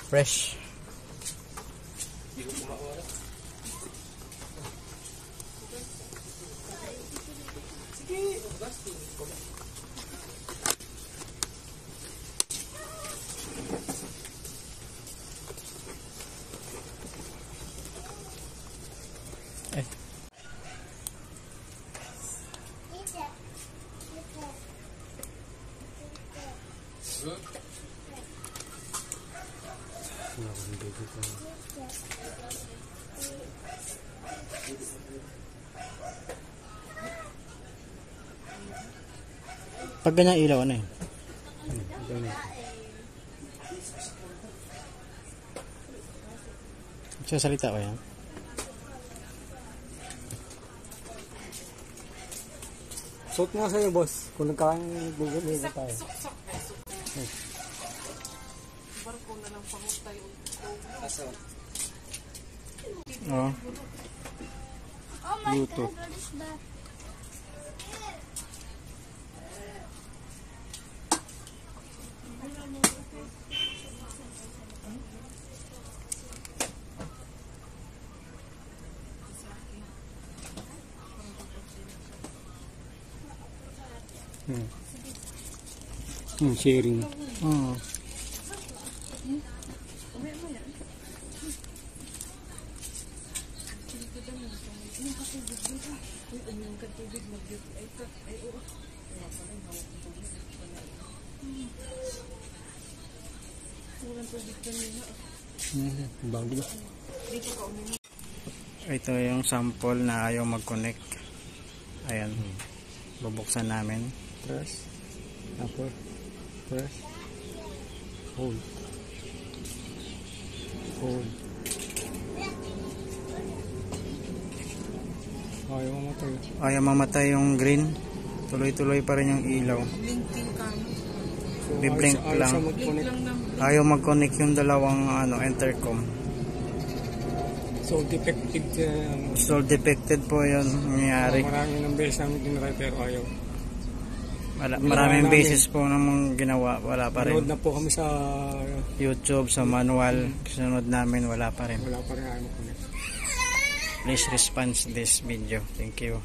Fresh. Pag ganyan ilaw, ano yun? Sasalita ko yan. Suot nga sa'yo, boss. Kung nagkakain tayo. Barko na lang pangutay. Oh. Bluetooth. Sharing. Bago ba? Ito yung sample na ayaw mag-connect. Ayan. Bubuksan namin. Press. Upper. Press. Hold. Hold. Ayaw mamatay. Ayaw mamatay yung green. Tuloy-tuloy pa rin yung ilaw. Blinking cam. Biblink lang. Ayaw mag-connect yung dalawang intercom. So defective. So defected po yun nangyayari. Maraming ng beses namin tinry pero ayaw. Maraming beses po namang ginawa, wala pa rin. Nanood na po kami sa YouTube, sa manual, sunod namin, wala pa rin. Wala pa rin ayaw mag-connect. Please respond this video. Thank you.